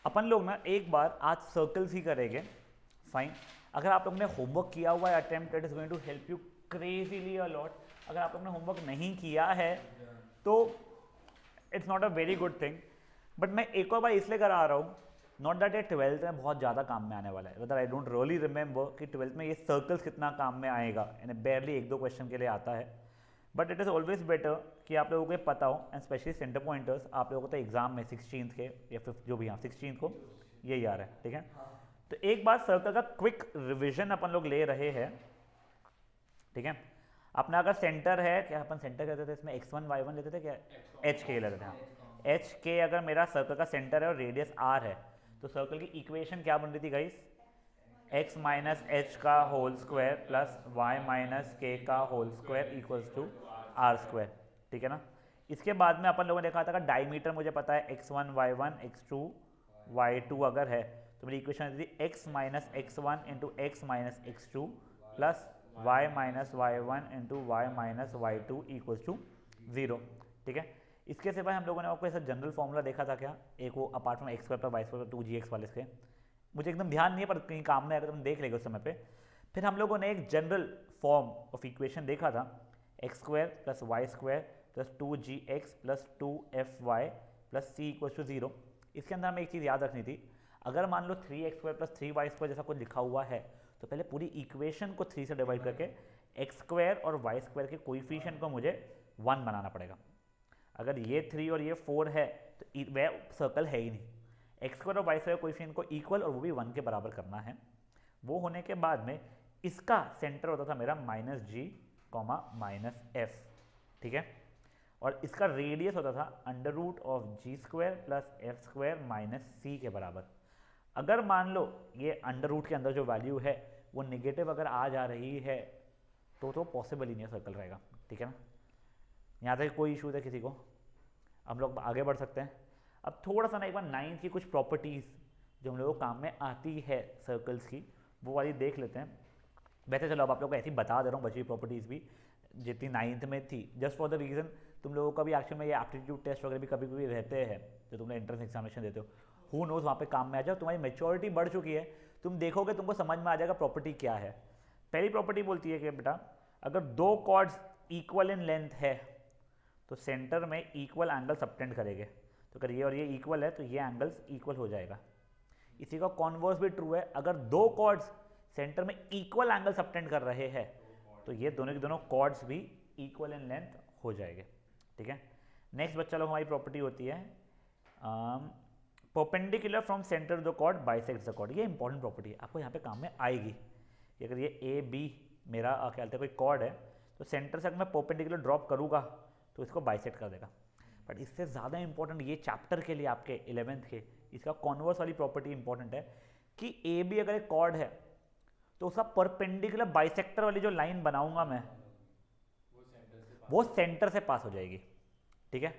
अपन लोग ना एक बार आज सर्कल्स ही करेंगे, फाइन। अगर आप लोग ने होमवर्क किया हुआ है attempt, it is going to help you crazily a lot. अगर आप लोग ने होमवर्क नहीं किया है तो it's not a very good thing, but मैं एक और बार इसलिए करा रहा हूँ, नॉट दैट ये ट्वेल्थ में बहुत ज़्यादा काम में आने वाला है, आई डोंट रियली रिमेंबर कि ट्वेल्थ में ये सर्कल्स कितना काम में आएगा, यानी बेरली एक दो क्वेश्चन के लिए आता है, but it is always better कि आप लोगों को ये पता हो, एंड स्पेशली सेंटर पॉइंटर्स आप लोगों को तो एग्जाम में 16th के या 5th जो भी, हाँ 16th को ये याद है, ठीक है। तो एक बार सर्कल का क्विक रिविजन अपन लोग ले रहे हैं, ठीक है। अपना अगर सेंटर है, क्या अपन सेंटर कहते थे इसमें, x1 y1 लेते थे क्या, एच के लेते थे, हाँ एच के। अगर मेरा सर्कल का सेंटर है और रेडियस r है, तो सर्कल की इक्वेशन क्या बन रही थी गाइस, x माइनस एच का whole square plus y minus k का whole square equals to r square, ठीक है ना। इसके बाद में अपन लोगों ने देखा था कि डायमीटर मुझे पता है x1 y1 x2 y2 अगर है, तो मेरी इक्वेशन थी x minus x one into x minus x two plus y minus y one into y minus y two equals to 0, ठीक है। इसके सिवाय हम लोगों ने आपको ऐसा जनरल फॉर्मूला देखा था क्या, एक वो अपार्ट फ्रॉम एक्स स्क्वायर पर वाई स्क्वायर 2gx वाले से, मुझे एकदम ध्यान नहीं है पर कहीं काम में आएगा तो हम देख लेंगे उस समय पे। फिर हम लोगों ने एक जनरल फॉर्म ऑफ इक्वेशन देखा था, x square plus y square plus 2gx plus 2fy plus c equal to 0। इसके अंदर हमें एक चीज़ याद रखनी थी, अगर मान लो 3x square plus 3y square जैसा कुछ लिखा हुआ है, तो पहले पूरी इक्वेशन को 3 से डिवाइड करके एक्स स्क्वायर और वाई स्क्वायर के कोइफिशिएंट को मुझे 1 बनाना पड़ेगा। अगर ये 3 और ये 4 है तो वह सर्कल है ही नहीं। एक्स स्क्वायर और वाई स्क्वायर कोइफिशिएंट को इक्वल और वो भी 1 के बराबर करना है। वो होने के बाद में इसका सेंटर होता था मेरा minus G comma minus F, ठीक है। और इसका रेडियस होता था under root of G square plus F square minus C के बराबर। अगर मान लो ये अंडर रूट के अंदर जो वैल्यू है वो निगेटिव अगर आ जा रही है तो पॉसिबल ही नहीं सर्कल रहेगा, ठीक है ना। यहाँ तक कोई इशू है किसी को, हम लोग आगे बढ़ सकते हैं। अब थोड़ा सा ना एक बार 9th की कुछ प्रॉपर्टीज़ जो हम लोगों को काम में आती है सर्कल्स की, वो वाली देख लेते हैं। वैसे चलो अब आप लोग को ऐसे ही बता दे रहा हूँ बची प्रॉपर्टीज़ भी जितनी 9th में थी, जस्ट फॉर द रीज़न तुम लोगों का भी एक्चुअल में ये एप्टीट्यूड टेस्ट वगैरह भी कभी कभी रहते हैं जो तुम एंट्रेंस एग्जामिनेशन देते हो, हु नोज वहाँ पे काम में आ जाओ। तुम्हारी मेच्योरिटी बढ़ चुकी है, तुम देखोगे तुमको समझ में आ जाएगा प्रॉपर्टी क्या है। पहली प्रॉपर्टी बोलती है कि बेटा अगर दो कॉर्ड्स इक्वल इन लेंथ है तो सेंटर में इक्वल एंगल सबटेंड करेंगे, तो अगर ये और ये इक्वल है तो ये एंगल्स इक्वल हो जाएगा। इसी का कॉन्वर्स भी ट्रू है, अगर दो कॉर्ड्स सेंटर में इक्वल एंगल सबटेंड कर रहे हैं तो ये दोनों के दोनों कॉर्ड्स भी इक्वल इन लेंथ हो जाएंगे, ठीक है। नेक्स्ट बच्चा लोग हमारी प्रॉपर्टी होती है perpendicular from centre the chord bisects the chord. ये इंपॉर्टेंट प्रॉपर्टी है, आपको यहाँ पे काम में आएगी। अगर ये ए बी मेरा क्या कहते हैं कोई कॉर्ड है तो सेंटर से अगर मैं परपेंडिकुलर ड्रॉप करूँगा तो इसको बाइसेक्ट कर देगा। बट इससे ज़्यादा इंपॉर्टेंट ये चैप्टर के लिए आपके 11th के इसका कॉन्वर्स वाली प्रॉपर्टी इंपॉर्टेंट है कि ए बी अगर एक कॉर्ड है तो उसका परपेंडिकुलर बाइसेक्टर वाली जो लाइन बनाऊंगा मैं वो सेंटर से पास हो जाएगी, ठीक है।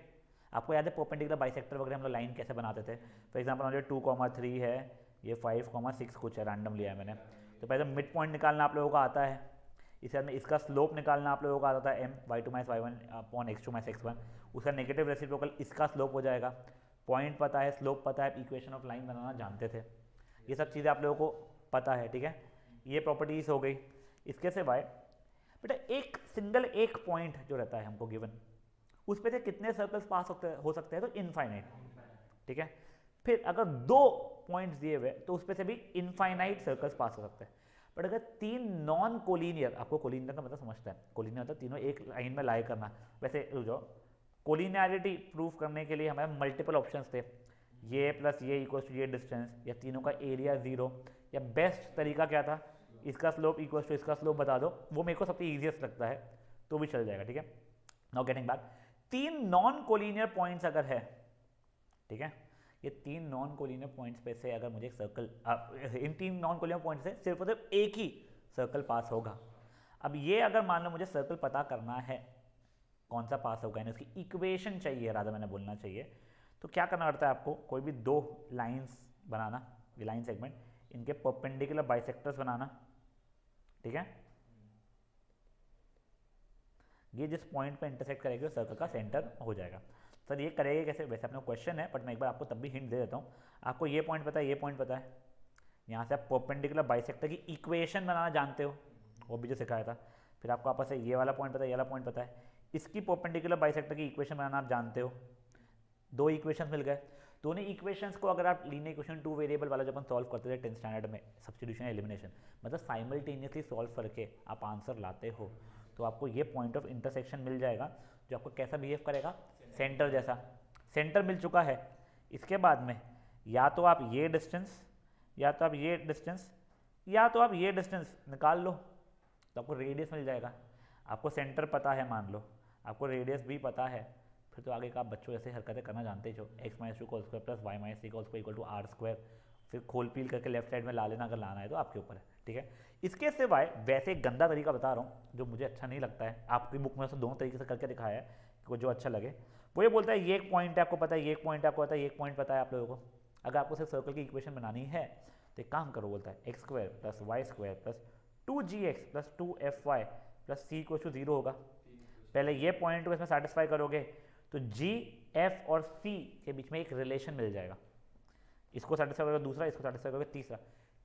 आपको याद है परपेंडिकुलर बाइसेक्टर वगैरह हम लोग लाइन कैसे बनाते थे, फॉर एग्जांपल मुझे 2,3 है, ये 5,6 कुछ है, रैंडम लिया है मैंने। तो पहले मिड पॉइंट निकालना आप लोगों को आता है, इस में इसका स्लोप निकालना आप लोगों को आता था m y2 minus y one upon x2 minus x1, उसका नेगेटिव रेसिप्रोकल इसका स्लोप हो जाएगा। पॉइंट पता है, स्लोप पता है, इक्वेशन ऑफ लाइन बनाना जानते थे, ये सब चीज़ें आप लोगों को पता है, ठीक है। ये प्रॉपर्टीज हो गई। इसके सिवाय बेटा एक सिंगल एक पॉइंट जो रहता है हमको गिवन, उस पे से कितने सर्कल्स पास हो सकते हैं, तो इनफाइनाइट, ठीक है। फिर अगर दो पॉइंट्स दिए हुए तो उस पे से भी इनफाइनाइट सर्कल्स पास हो सकते हैं। बट अगर तीन नॉन कोलिनियर, आपको कोलिनियर का मतलब समझता है, कोलिनियर मतलब तीनों एक लाइन में लाई करना। वैसे रुक जाओ, कोलिनियरिटी प्रूफ करने के लिए हमारे मल्टीपल ऑप्शंस थे, ये प्लस ये इक्वल्स टू ये डिस्टेंस, या तीनों का एरिया 0, या बेस्ट तरीका क्या था इसका स्लोप इक्वल्स टू इसका स्लोप बता दो, वो मेरे को सबसे ईजिएस्ट लगता है, तो भी चल जाएगा, ठीक है। नाउ गेटिंग बैक, तीन नॉन कोलिनियर पॉइंट्स अगर है, ठीक है, ये तीन नॉन कोलिनियर पॉइंट्स पे से अगर मुझे एक सर्कल, इन तीन नॉन कोलिनियर पॉइंट्स से सिर्फ और सिर्फ एक ही सर्कल पास होगा। अब ये अगर मान लो मुझे सर्कल पता करना है कौन सा पास होगा, यानी उसकी इक्वेशन चाहिए, राधा मैंने बोलना चाहिए, तो क्या करना पड़ता है आपको, कोई भी दो लाइंस बनाना, ये लाइन सेगमेंट, इनके परपेंडिकुलर बाइसेक्टर्स बनाना, ठीक है। ये जिस पॉइंट पे इंटरसेक्ट करेगी वो सर्कल का सेंटर हो जाएगा। सर ये करेंगे कैसे, वैसे अपना क्वेश्चन है बट मैं एक बार आपको तब भी हिंट दे देता हूँ। आपको ये पॉइंट पता है, ये पॉइंट पता है, यहाँ से आप परपेंडिकुलर बाइसेक्टर की इक्वेशन बनाना जानते हो, वो भी जो सिखाया था। फिर आपको आपस से ये वाला पॉइंट पता है, ये वाला पॉइंट पता है, इसकी परपेंडिकुलर बाइसेक्टर की इक्वेशन बनाना आप जानते हो। 2 इक्वेशन मिल गए। दोनों इक्वेशंस को अगर आप लीनियर इक्वेशन 2 वेरिएबल वाला जब अपन सॉल्व करते थे 10th स्टैंडर्ड में, सब्स्टिट्यूशन एलिमिनेशन, मतलब साइमल्टेनियसली सॉल्व करके आप आंसर लाते हो, तो आपको ये पॉइंट ऑफ इंटरसेक्शन मिल जाएगा जो आपको कैसा बिहेव करेगा, सेंटर जैसा। सेंटर मिल चुका है। इसके बाद में या तो आप ये डिस्टेंस, या तो आप ये डिस्टेंस, या तो आप ये डिस्टेंस निकाल लो, तो आपको रेडियस मिल जाएगा। आपको सेंटर पता है, मान लो आपको रेडियस भी पता है, फिर तो आगे का आप बच्चों जैसे हरकतें करना जानते ही हो। x - 2 whole square plus y - 3 whole square equal to r square, फिर खोल पील करके लेफ्ट साइड में ला लेना, अगर लाना है तो आपके ऊपर है, ठीक है। इसके सिवाय वैसे एक गंदा तरीका बता रहा हूँ जो मुझे अच्छा नहीं लगता है, आपकी बुक में से दोनों तरीके से करके दिखाया है, को जो अच्छा लगे। वो ये बोलता है ये एक पॉइंट है आपको पता है, ये एक पॉइंट आपको पता है, ये एक पॉइंट पता है आप लोगों को। अगर आपको सिर्फ सर्कल की इक्वेशन बनानी है तो एक काम करो, बोलता है x square plus y square plus 2gx plus 2fy plus c equal to 0 होगा। पहले ये पॉइंट को इसमें सेटिस्फाई करोगे तो g, f और c के बीच में एक रिलेशन मिल जाएगा। इसको सेटिस्फाई करोगे दूसरा, इसको सेटिस्फाई करोगे तीसरा।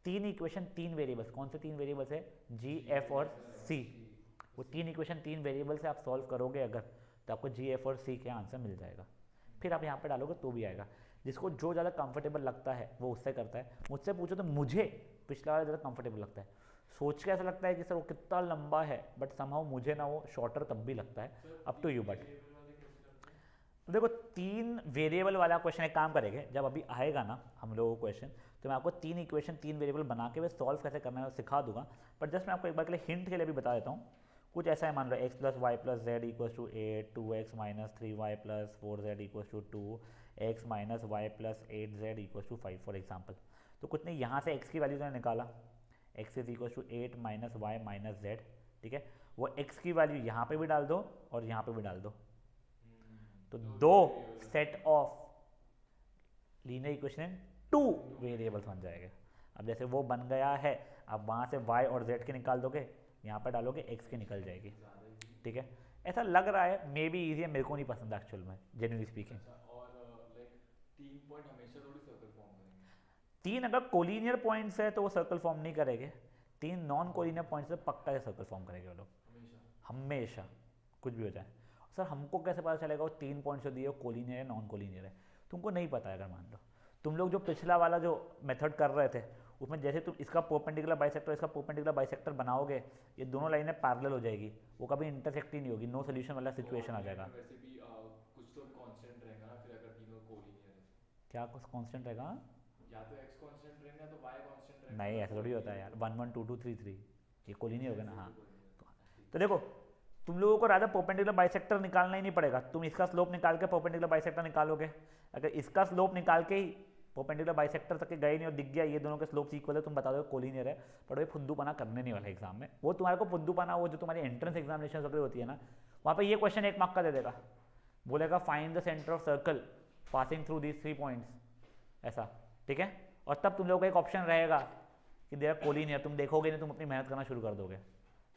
3 इक्वेशन 3 वेरिएबल्स, कौन से 3 वेरिएबल्स है, g, f और c। वो 3 इक्वेशन 3 वेरिएबल से आप सॉल्व करोगे अगर, तो आपको g, f और c के आंसर मिल जाएगा। फिर आप यहाँ पे डालोगे तो भी आएगा। जिसको जो ज़्यादा कंफर्टेबल लगता है वो उससे करता है। मुझसे पूछो तो मुझे पिछला वाला ज़्यादा कंफर्टेबल लगता है। सोच के ऐसा लगता है कि सर वो कितना लंबा है, बट समहाउ मुझे ना वो शॉर्टर तब भी लगता है। Up to you. बट तो देखो 3 वेरिएबल वाला क्वेश्चन एक काम करेंगे, जब अभी आएगा ना हम लोगों को क्वेश्चन, तो मैं आपको 3 इक्वेशन 3 वेरिएबल बना के वे सॉल्व कैसे करना है सिखा दूंगा। बट जस्ट मैं आपको एक बार के लिए हिंट के लिए भी बता देता हूँ। कुछ ऐसा है, मान लो x plus y plus z equal to 8, 2x minus 3y plus 4z equal to 2, x minus y plus 8z equal to 5 for example. तो कुछ नहीं, यहाँ से x की वैल्यू मैंने निकाला, x is equal to 8 minus y minus z, ठीक है। वो x की वैल्यू यहाँ पे भी डाल दो और यहाँ पे भी डाल दो, तो 2 set of linear equation 2 variables बन जाएंगे। अब जैसे वो बन गया है, अब वहाँ से y और z के निकाल दोगे, यहाँ पर डालोगे x की निकल जाएगी, ठीक है। ऐसा लग रहा है मे बी ईजी है, मेरे को नहीं पसंद एक्चुअल में, जेन्युइनली स्पीकिंग। और लाइक 3 पॉइंट हमेशा थोड़ी सर्कल फॉर्म करेंगे। 3 अगर कोलिनियर पॉइंट्स है तो वो सर्कल फॉर्म नहीं करेंगे, 3 नॉन कोलिनियर पॉइंट्स से पक्का है सर्कल फॉर्म करेंगे वो लोग हमेशा, कुछ भी हो जाए। सर हमको कैसे पता चलेगा वो 3 पॉइंट्स जो दिए वो कोलिनियर है नॉन कोलिनियर है, तुमको नहीं पता है। अगर मान लो तुम लोग जो पिछला वाला जो मेथड कर रहे थे उसमें जैसे तुम इसका परपेंडिकुलर बाइसेक्टर इसका परपेंडिकुलर बाइसेक्टर बनाओगे, ये दोनों लाइनें पैरेलल हो जाएगी, वो कभी इंटरसेक्ट ही नहीं होगी, नो सोल्यूशन वाला सिचुएशन आ जाएगा। वैसे भी कुछ तो कांस्टेंट रहेगा ना, फिर अगर तीनों कोलिनियर है क्या कुछ कांस्टेंट रहेगा, या तो x कांस्टेंट रहेगा तो y कांस्टेंट रहेगा। नहीं ऐसा थोड़ी होता है यार, 1 1 2 2 3 3 ये कोलिनियर होगा ना। हाँ तो देखो तुम लोगों को राधा परपेंडिकुलर बाइसेक्टर निकालना ही नहीं पड़ेगा, तुम इसका स्लोप निकाल के परपेंडिकुलर बाइसेक्टर निकालोगे। अगर इसका स्लोप निकाल के ही परपेंडिकुलर बाइसेक्टर तक के गए नहीं और दिख गया ये दोनों के स्लोप्स इक्वल है, तुम बता दो कोलिनियर है, पर वो फुद्दूपना करने नहीं वाला एग्जाम में। वो तुम्हारे को फुद्दूपना वो जो तुम्हारी एंट्रेंस एग्जामिनेशन वगैरह होती है ना, वहाँ पे ये क्वेश्चन 1 मार्क का दे देगा, बोलेगा find the centre of circle passing through these 3 points, ऐसा, ठीक है। और तब तुम लोगों का एक ऑप्शन रहेगा कि देर कोलिनियर, तुम देखोगे नहीं, तुम अपनी मेहनत करना शुरू कर दोगे।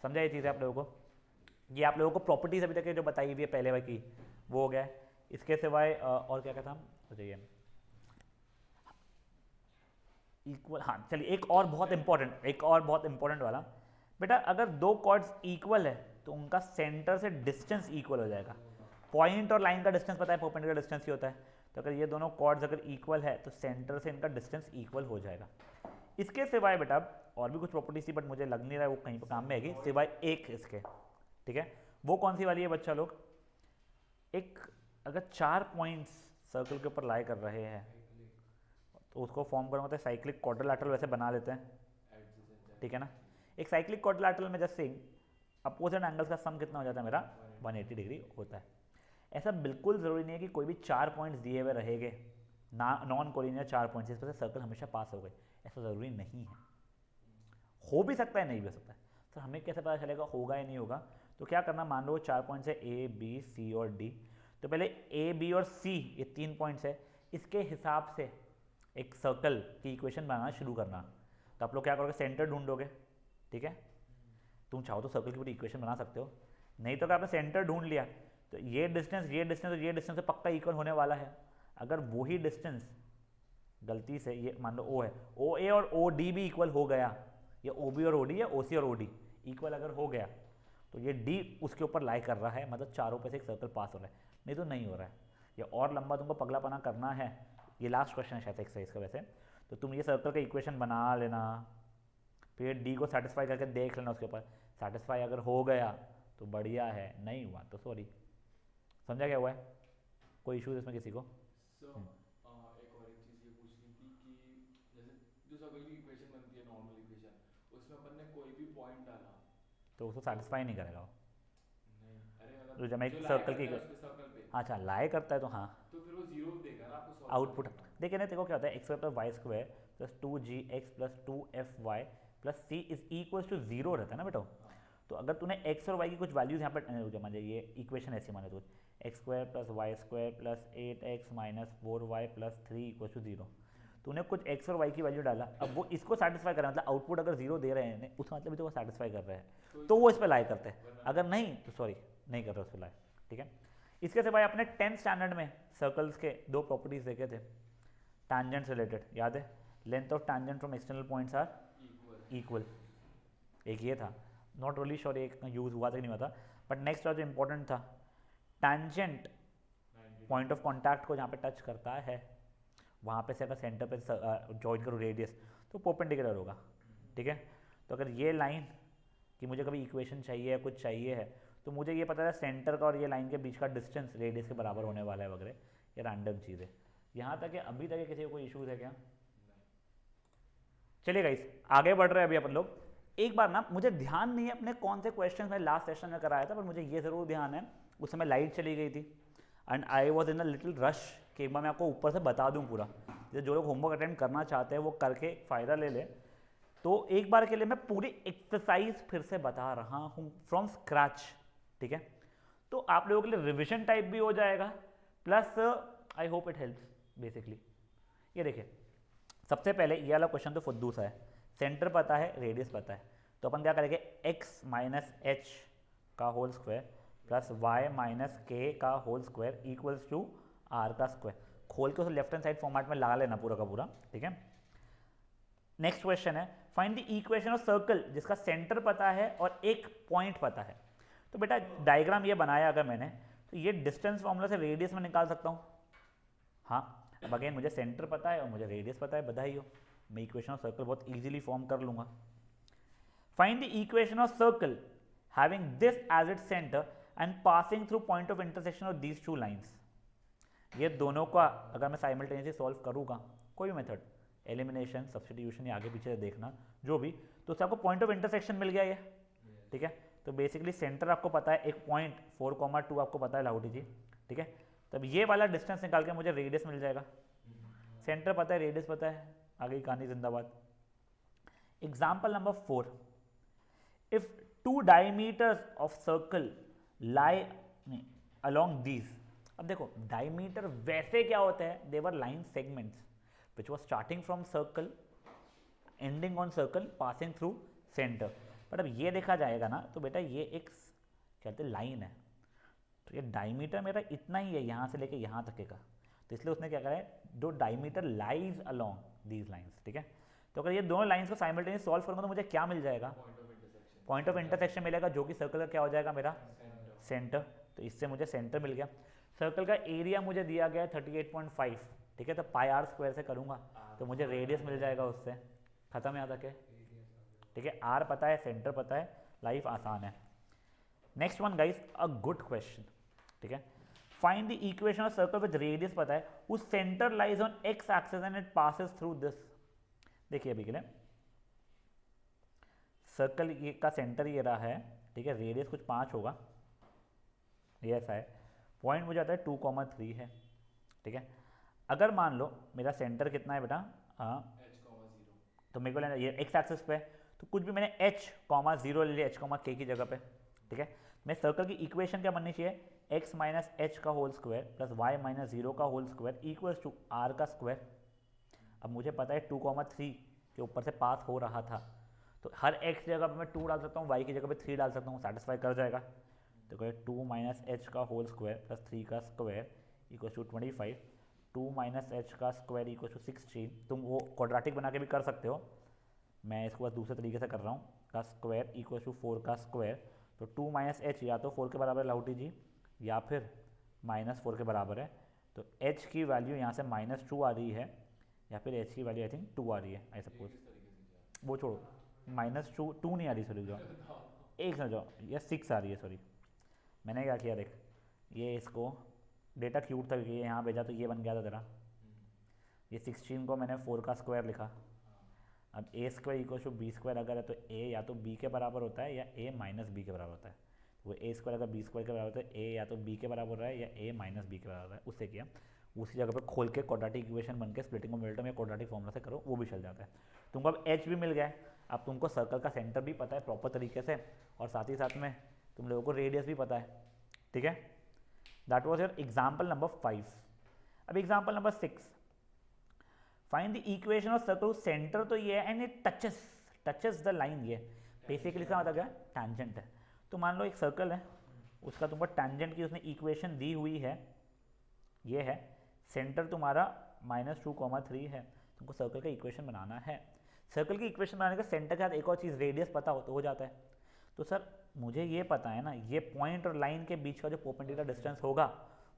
समझा ये चीज़ आप लोगों को? ये आप लोगों को प्रॉपर्टीज अभी तक जो बताई हुई है पहले वाली की वो हो गया। इसके सिवाय और क्या कहता हम बताइए, इक्वल, हाँ चलिए एक और बहुत इंपॉर्टेंट वाला, बेटा अगर 2 कॉर्ड्स इक्वल है तो उनका सेंटर से डिस्टेंस इक्वल हो जाएगा। पॉइंट और लाइन का डिस्टेंस पता है, परपेंडिकुलर डिस्टेंस ही होता है, तो अगर ये दोनों कॉर्ड्स अगर इक्वल है तो सेंटर से इनका डिस्टेंस इक्वल हो जाएगा। इसके सिवाय बेटा और भी कुछ प्रॉपर्टीज थी बट मुझे लग नहीं रहा है वो कहीं पर काम में आएगी, सिवाय एक इसके, ठीक है। वो कौन सी वाली है बच्चा लोग, एक अगर 4 पॉइंट्स सर्कल के ऊपर लाई कर रहे हैं तो उसको फॉर्म करना होता है साइक्लिक क्वाड्रिलैटरल, वैसे बना लेते हैं, ठीक है ना। एक साइक्लिक क्वाड्रिलैटरल में जैसे अपोजिट एंगल्स का सम कितना हो जाता है मेरा 180 डिग्री होता है। ऐसा बिल्कुल ज़रूरी नहीं है कि कोई भी 4 पॉइंट्स दिए हुए रहेंगे ना, नॉन कोलिनियर 4 पॉइंट्स इस पर से सर्कल हमेशा पास हो गए, ऐसा ज़रूरी नहीं है। हो भी सकता है नहीं भी हो सकता है। सर हमें कैसे पता चलेगा होगा या नहीं होगा, तो क्या करना, मान लो 4 पॉइंट्स है ए बी सी और डी, तो पहले ए बी और सी ये 3 पॉइंट्स है, इसके हिसाब से एक सर्कल की इक्वेशन बनाना शुरू करना। तो आप लोग क्या करोगे, सेंटर ढूंढोगे, ठीक है। तुम चाहो तो सर्कल की पूरी इक्वेशन बना सकते हो, नहीं तो अगर आपने सेंटर ढूंढ लिया तो ये डिस्टेंस और ये डिस्टेंस तो पक्का इक्वल होने वाला है। अगर वही डिस्टेंस गलती से ये मान लो ओ है, ओ ए और ओ डी भी इक्वल हो गया, या ओ बी और ओ डी या ओ सी और ओ डी इक्वल अगर हो गया, तो ये डी उसके ऊपर लाई कर रहा है, मतलब चारों पे से एक सर्कल पास हो रहा है, नहीं तो नहीं हो रहा है। या और लंबा तुमको पगलापना करना है, ये लास्ट क्वेश्चन है शायद एक्सरसाइज का वैसे, तो तुम ये सर्कल का इक्वेशन बना लेना, फिर डी को सेटिस्फाई करके देख लेना उसके ऊपर, सेटिस्फाई अगर हो गया तो बढ़िया है, नहीं हुआ तो सॉरी। समझा क्या हुआ है? कोई इशूज इसमें किसी को? एक और एक चीज़ ये पूछनी थी कि जैसे जो सर्कल की इक्वेशन बनती है नॉर्मल इक्वेशन, उसमें अपन ने कोई भी पॉइंट डाला तो उसको सेटिस्फाई नहीं करेगा वो। नहीं, अरे मतलब तो जब मैं एक जो lie सर्कल करता की है उसके सर्कल पे, अच्छा लाई करता है तो हाँ, तो फिर वो जीरो देगा ना आपको solve आउटपुट करने का। देखिए ना, देखो क्या होता है, x square plus y square plus 2gx plus 2fy plus c is equal to 0 रहता है ना बेटा। हाँ, तो अगर तूने x और y की कुछ वैल्यूज यहाँ पर मान ये इक्वेशन ऐसी माने तो x square plus y square plus 8x minus 4y plus 3 equal to 0, तूने कुछ x और y की वैल्यू डाला, अब वो इसको सेटिस्फाई कर रहा है, मतलब आउटपुट अगर 0 दे रहे हैं उसका मतलब भी तो वो सेटिस्फाई कर रहे हैं, तो वो इस पर लाई करते हैं, अगर नहीं तो सॉरी नहीं कर रहे उस पर लाई। ठीक है, इसके सिवाय अपने 10th स्टैंडर्ड में सर्कल्स के दो प्रॉपर्टीज देखे थे, टैंजेंट्स रिलेटेड, याद है? Length of tangent from external points are equal, एक ये था, नॉट रियली श्योर एक यूज हुआ था कि नहीं हुआ था, बट नेक्स्ट जो इंपॉर्टेंट था, टैंजेंट पॉइंट ऑफ कॉन्टैक्ट को जहाँ पे टच करता है वहाँ पे से अगर सेंटर पे जॉइन करो रेडियस तो परपेंडिकुलर होगा। ठीक है, तो अगर ये लाइन कि मुझे कभी इक्वेशन चाहिए या कुछ चाहिए है, तो मुझे ये पता है सेंटर का और ये लाइन के बीच का डिस्टेंस रेडियस के बराबर होने वाला है वगैरह, ये रैंडम चीज़ है। यहाँ तक है, अभी तक किसी को कोई इशूज़ है क्या? चलिए गाइस आगे बढ़ रहे हैं अभी अपन लोग। एक बार ना, मुझे ध्यान नहीं है अपने कौन से क्वेश्चन मैं लास्ट सेशन में कराया था, पर मुझे ये ज़रूर ध्यान है उस समय लाइट चली गई थी and I was in a little rush कि एक बार मैं आपको ऊपर से बता दूं पूरा, जैसे जो लोग होमवर्क अटेम्प्ट करना चाहते हैं वो करके फ़ायदा ले ले। तो एक बार के लिए मैं पूरी एक्सरसाइज फिर से बता रहा हूँ फ्रॉम स्क्रैच। ठीक है, तो आप लोगों के लिए रिविजन टाइप भी हो जाएगा, plus I hope it helps basically. ये देखिए, सबसे पहले ये वाला क्वेश्चन तो फुद्दू सा है, सेंटर पता है, रेडियस पता है, तो अपन क्या करेंगे, x माइनस एच का whole square plus y minus k का whole square equals to r का स्क्वायर, खोल के उसे लेफ्ट हैंड साइड फॉर्मेट में लगा लेना पूरा का पूरा। ठीक है, नेक्स्ट क्वेश्चन है, find the equation of circle जिसका सेंटर पता है और एक पॉइंट पता है। तो बेटा डायग्राम ये बनाया अगर मैंने, तो ये डिस्टेंस फॉर्मूला से रेडियस में निकाल सकता हूँ। हाँ, अब अगेन मुझे सेंटर पता है और मुझे रेडियस पता है, बधाई हो, मैं इक्वेशन ऑफ सर्कल बहुत इजीली फॉर्म कर लूँगा। Find the equation of circle having this as its centre and passing through point of intersection of these two lines. ये दोनों का अगर मैं साइमल्टेनियसली सॉल्व करूँगा, कोई भी मेथड, एलिमिनेशन, सब्स्टिट्यूशन या आगे पीछे से देखना जो भी, तो उससे आपको पॉइंट ऑफ इंटरसेक्शन मिल गया ये। ठीक है, तो बेसिकली सेंटर आपको पता है, एक पॉइंट 4,2 आपको पता है लाहौटी जी। ठीक है, तब ये वाला डिस्टेंस निकाल के मुझे रेडियस मिल जाएगा, सेंटर पता है, रेडियस पता है, आगे की कहानी जिंदाबाद। Example number 4, if two diameters of circle lie along these। अब देखो डायमीटर वैसे क्या होता है, they are line segments which was starting from circle ending on circle passing through center। But अब ये देखा जाएगा ना, तो बेटा ये एक कहते हैं लाइन है, तो ये डायमीटर मेरा इतना ही है यहाँ से लेके यहाँ तक का, तो इसलिए उसने क्या करा है, दो diameter lies along these lines. ठीक है, तो अगर ये दोनों लाइन्स को साइमल्टेनियस सॉल्व करूँगा तो मुझे क्या मिल जाएगा, पॉइंट ऑफ इंटरसेक्शन मिलेगा, जो कि सर्कल का क्या हो जाएगा मेरा सेंटर। तो इससे मुझे सेंटर मिल गया। सर्कल का एरिया मुझे दिया गया है 38.5। ठीक है, तो पाई आर स्क्वायर से करूँगा तो मुझे रेडियस मिल जाएगा उससे, खत्म यहाँ तक है। ठीक है, आर पता है, सेंटर पता है, लाइफ आसान है। Next one guys, a good question. ठीक है, find the equation of circle with radius पता है, उस centre lies on x axis and it passes through this. देखिए अभी के लिए सर्कल का सेंटर ये रहा है, ठीक है, रेडियस कुछ 5 होगा, ये ऐसा है, पॉइंट मुझे आता है 2,3 है। ठीक है, अगर मान लो मेरा सेंटर कितना है बेटा, तो मेरे को लेना ये एक्स एक्सिस पे, तो कुछ भी मैंने h,0 ले लिया, h,k की जगह पे। ठीक है, मैं सर्कल की इक्वेशन क्या बननी चाहिए, x माइनस एच का whole square plus y minus 0 का whole square equals to r का स्क्वायर। अब मुझे पता है 2,3 के ऊपर से पास हो रहा था, तो हर x जगह पे मैं 2 डाल सकता हूँ, y की जगह पे 3 डाल सकता हूँ, सेटिस्फाई कर जाएगा। तो कहे 2 माइनस एच का होल स्क्वायर प्लस 3 का square equal to 25, 2 minus h का स्क्वायर इक्वल टू 16। तुम वो क्वाड्रेटिक बना के भी कर सकते हो, मैं इसको बस दूसरे तरीके से कर रहा हूँ, का स्क्वायर इक्वल टू 4 का स्क्वायर। तो 2 माइनस एच या तो 4 के बराबर है लाहौटी जी, या फिर -4 के बराबर है। तो h की वैल्यू यहाँ से -2 आ रही है, या फिर h की वैल्यू आई थिंक 2 आ रही है आई सपोज। वो छोड़ो, -2 नहीं आ रही, सॉरी जाओ एक समझ जाओ, ये 6 आ रही है, सॉरी मैंने क्या किया देख, ये इसको डेटा क्यूट था क्योंकि यहाँ भेजा तो ये बन गया था तेरा, ये 16 को मैंने 4 का स्क्वायर लिखा। अब A square equal to B square अगर है तो ए या तो बी के बराबर होता है या ए माइनस बी के बराबर होता है। वो ए स्क्वायर अगर बी स्क्वायर के बराबर होता है, ए या तो बी के बराबर हो रहा है या ए माइनस बी के बराबर है, उससे किया। उसी जगह पर खोल के क्वाड्रेटिक इक्वेशन बन के स्प्लिटिंग ऑफ मोमेंटम या क्वाड्रेटिक फॉर्मूला से करो, वो भी चल जाता है। तुमको अब एच भी मिल गया है, अब तुमको सर्कल का सेंटर भी पता है प्रॉपर तरीके से, और साथ ही साथ में तुम लोगों को रेडियस भी पता है, ठीक है। That was your example number 5। अब example number 6, find the equation of circle centre तो ये है and it touches the line. ये बेसिकली इसका मतलब क्या है, टैंजेंट है। तो मान लो एक सर्कल है, उसका तुमको टैंजेंट की उसने इक्वेशन दी हुई है, ये है, सेंटर तुम्हारा -2,3 है, तुमको सर्कल का इक्वेशन बनाना है। सर्कल की इक्वेशन बनाने का सेंटर के साथ एक और चीज़ रेडियस पता हो तो हो जाता है। तो सर मुझे ये पता है ना, ये पॉइंट और लाइन के बीच का जो परपेंडिकुलर डिस्टेंस होगा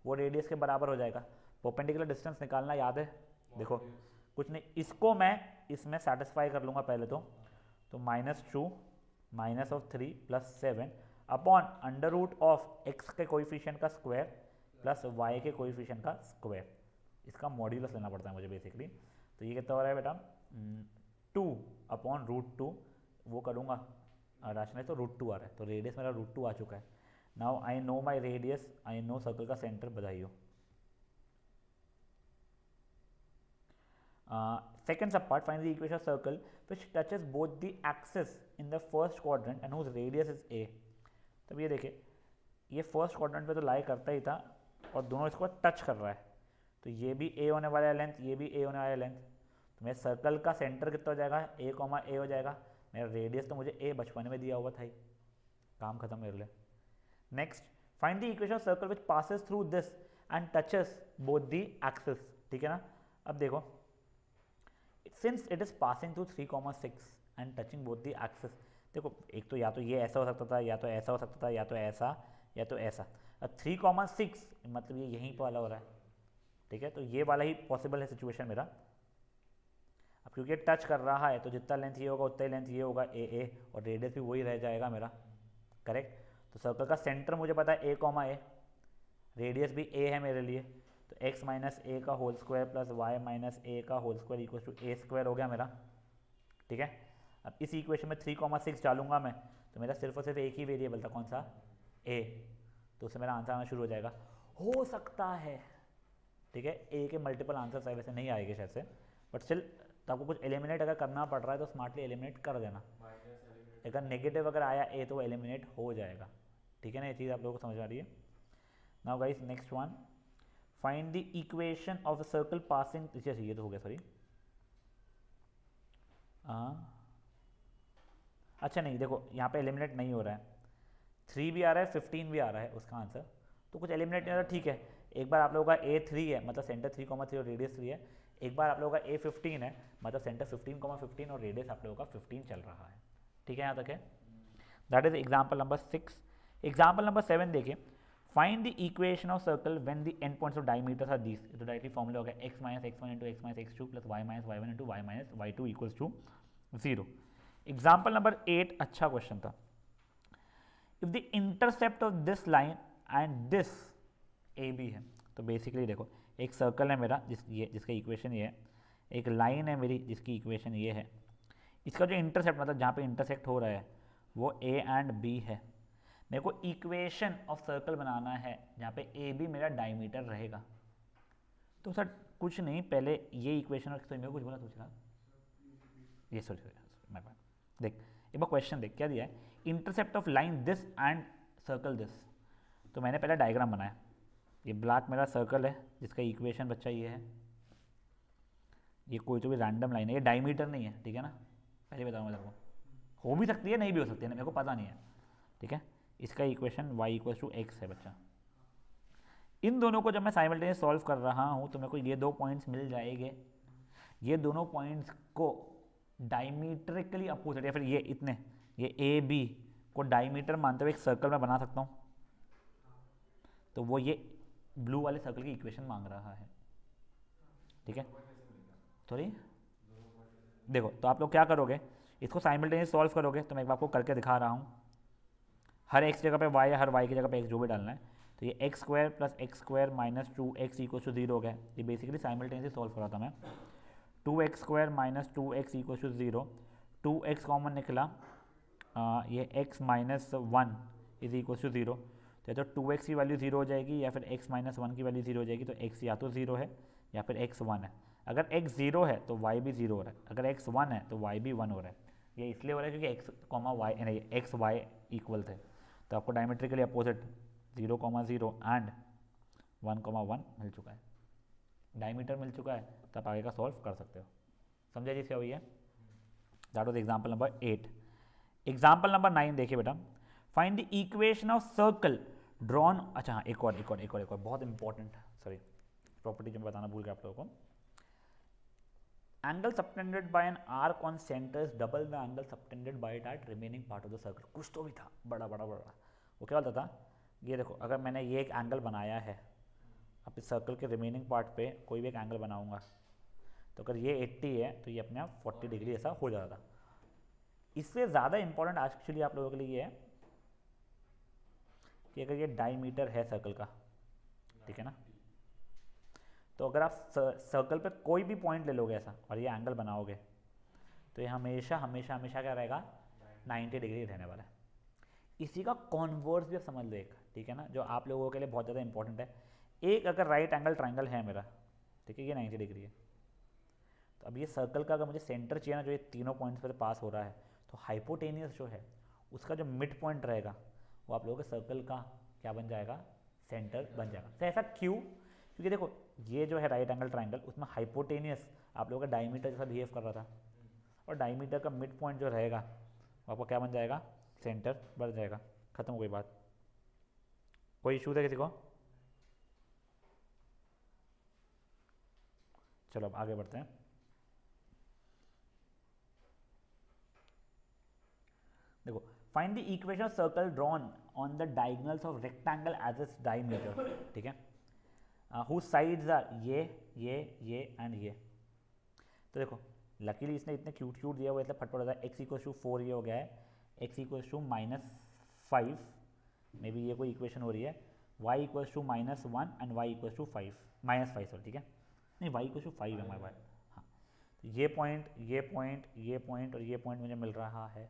वो रेडियस के बराबर हो जाएगा। परपेंडिकुलर डिस्टेंस निकालना याद है, देखो कुछ नहीं, इसको मैं इसमें सेटिस्फाई कर लूँगा पहले तो -2 -3 + 7 अपॉन √ऑफ x के कोएफिशिएंट का स्क्वायर प्लस y के कोएफिशिएंट का स्क्वायर। इसका मॉड्यूलस लेना पड़ता है मुझे बेसिकली। तो ये कितना हो रहा है बेटा, 2/√2, वो करूँगा राशनलाइज तो √2 आ रहा है, तो रेडियस मेरा √2 आ चुका है। Now I know my radius, I know circle का सेंटर, बधाई हो। Second subpart, find the equation of circle which touches both the axis in the first quadrant and whose radius is a। तब ये देखे, ये फर्स्ट क्वाड्रेंट पे तो लाई करता ही था और दोनों इसको टच कर रहा है, तो ये भी a होने वाला है लेंथ, ये भी a होने वाला है लेंथ। तो मेरे सर्कल का सेंटर कितना हो जाएगा, a, a हो जाएगा। मेरा रेडियस तो मुझे a बचपन में दिया हुआ था ही, काम खत्म मेरे लिए। Next, find the equation of circle which passes through this and touches both the axis, ठीक है ना। अब देखो, since it is passing through 3,6 and touching both the axis, देखो एक तो या तो ये ऐसा हो सकता था, या तो ऐसा हो सकता था, या तो ऐसा, या तो ऐसा। अब 3,6 मतलब ये यहीं पर वाला हो रहा है, ठीक है, तो ये वाला ही पॉसिबल है सिचुएशन मेरा। अब क्योंकि टच कर रहा है तो जितना लेंथ ये होगा उतना ही लेंथ ये होगा a, और रेडियस भी वही रह जाएगा मेरा, करेक्ट। तो सर्कल का सेंटर मुझे पता है a, रेडियस भी a है मेरे लिए, तो x - a का whole square plus y - a का whole square equal to a square हो गया मेरा, ठीक है। अब इस इक्वेशन में 3,6 डालूंगा मैं, तो मेरा सिर्फ और सिर्फ एक ही वेरिएबल था, कौन सा, a, तो उससे मेरा आंसर आना शुरू हो जाएगा। हो सकता है, ठीक है, a के मल्टीपल आंसर शायद वैसे नहीं आएंगे शायद से, बट स्टिल तो आपको कुछ एलिमिनेट अगर करना पड़ रहा है तो स्मार्टली एलिमिनेट कर देना। अगर नेगेटिव अगर आया a तो वो एलिमिनेट हो जाएगा, ठीक है ना, ये चीज़ आप लोगों को समझ आ रही है। Now guys next one, find the equation of a circle passing, ये तो हो गया, सॉरी अच्छा नहीं, देखो यहाँ पे एलिमिनेट नहीं हो रहा है, 3 भी आ रहा है 15 भी आ रहा है उसका आंसर, तो कुछ एलिमिनेट नहीं हो रहा, ठीक है। एक बार आप लोगों का a3 है, मतलब सेंटर 3,3 और रेडियस 3 है, एक बार आप लोगों का a15 है, मतलब सेंटर 15,15 और रेडियस आप लोगों का 15 चल रहा है, ठीक है, यहाँ तक है। That is example number 6। Example number 7 देखिए, find the equation of circle when the end points of diameters are these. तो डायरेक्टली फॉर्मूला हो गया x - x1 × x - x2 + y - y1 × y - y2 equals to 0। Example number 8 अच्छा question था। If the intercept of this line and this A B है, तो basically देखो एक circle है मेरा जिसका इक्वेशन ये है, एक लाइन है मेरी जिसकी इक्वेशन ये है, इसका जो इंटरसेप्ट मतलब जहाँ पे इंटरसेक्ट हो रहा है वो a एंड b है। मेरे को इक्वेशन ऑफ सर्कल बनाना है जहाँ पे ए बी मेरा डायमीटर रहेगा। तो सर कुछ नहीं, पहले ये इक्वेशन और मेरे को कुछ बोला दूसरा, ये सॉरी मैं देख एक बार क्वेश्चन देख क्या दिया है, intercept of line this and circle this. तो मैंने पहले डायग्राम बनाया, ये ब्लैक मेरा सर्कल है जिसका इक्वेशन बच्चा ये है, ये कोई तो भी रैंडम लाइन है, ये डायमीटर नहीं है, ठीक है ना, पहले बताऊँगा तेरे को, हो भी सकती है नहीं भी हो सकती है, मेरे को पता नहीं है, ठीक है। इसका equation y equals to x है बच्चा। इन दोनों को जब मैं साइमल्टेनियस सॉल्व कर रहा हूँ तो मेरे को ये 2 पॉइंट्स मिल जाएंगे। ये दोनों पॉइंट्स को डायमीट्रिकली अपोजिट या फिर ये ए बी को डायमीटर मानते हुए एक सर्कल में बना सकता हूँ। तो वो ये ब्लू वाले सर्कल की इक्वेशन मांग रहा है, ठीक है। सॉरी, देखो तो आप लोग क्या करोगे, इसको साइमल्टेनियस सॉल्व करोगे तो मैं एक बार आपको करके दिखा रहा हूँ। हर x जगह पे y है, हर y की जगह पे x जो भी डालना है। तो ये x square minus 2x equal to 0 हो गया। ये बेसिकली साइमल्टेनियसली सॉल्व कर रहा था मैं। 2x square minus 2x equal to 0, 2x common निकला, ये x minus 1 is equal to 0। तो या तो 2x की वैल्यू 0 हो जाएगी या फिर x माइनस 1 की वैल्यू 0 हो जाएगी। तो x या तो 0 है या फिर x 1 है। अगर x 0 है तो y भी 0 हो रहा है, अगर x 1 है तो y भी 1 हो रहा है। ये इसलिए हो रहा है क्योंकि x कॉमा y नहीं x y इक्वल थे। तो आपको डायमेट्रिकली अपोजिट 0,0 एंड 1,1 मिल चुका है, डायमीटर मिल चुका है। तो आप आगे का सॉल्व कर सकते हो। समझे जी क्या हुई है? That was example number 8। Example number 9 देखिए बेटा, find the equation of circle drawn. अच्छा हाँ, एक और बहुत इंपॉर्टेंट, सॉरी प्रॉपर्टी जो मैं बताना भूल गया आप लोगों को। Angle subtended bye an arc on centre is double the angle subtended bye it at remaining part of the circle. कुछ तो भी था बड़ा। वो क्या होता था, ये देखो अगर मैंने ये एक एंगल बनाया है, अब इस सर्कल के रिमेनिंग पार्ट पे कोई भी एक एंगल बनाऊंगा, तो अगर ये 80 है तो ये अपने आप 40 डिग्री ऐसा हो जाता था। इससे ज़्यादा इंपॉर्टेंट एक्चुअली आप लोगों के लिए ये है कि अगर ये डायमीटर है सर्कल का, ठीक है ना, तो अगर आप सर्कल पे कोई भी पॉइंट ले लोगे ऐसा और ये एंगल बनाओगे तो ये हमेशा क्या रहेगा, 90 डिग्री रहने वाला है। इसी का कॉन्वर्स भी आप समझ लो एक, ठीक है ना, जो आप लोगों के लिए बहुत ज़्यादा इंपॉर्टेंट है। एक अगर राइट एंगल ट्राइंगल है मेरा, ठीक है, ये 90 डिग्री है, तो अब ये सर्कल का अगर मुझे सेंटर चाहिए ना, जो ये तीनों पॉइंट्स पर पास हो रहा है, तो हाइपोटेनियस जो है उसका जो मिड पॉइंट रहेगा वो आप लोगों के सर्कल का क्या बन जाएगा, सेंटर बन जाएगा। तो ऐसा क्यों? क्योंकि देखो ये जो है राइट एंगल ट्राइंगल, उसमें हाइपोटेनियस आप लोगों का डायमीटर जैसा बिहेव कर रहा था, और डायमीटर का मिड पॉइंट जो रहेगा वो आपको क्या बन जाएगा, सेंटर बन जाएगा। खत्म हो गई बात। कोई इशू है किसी को? चलो अब आगे बढ़ते हैं। देखो, find the equation of circle drawn on the diagonals of rectangle as its diameter, ठीक है, whose sides are ये एंड ये। तो देखो लकीली इसने इतने क्यूट दिया हुआ, इसलिए फटफट होता है। x इक्वल टू 4 ये हो गया है, x equal to -5, may be ये कोई इक्वेशन हो रही है, y equal to -1 and y equal to -5 sorry, ठीक है, नहीं y इक्वल टू 5 है हमारे पास। हाँ, तो ये पॉइंट और ये पॉइंट मुझे मिल रहा है।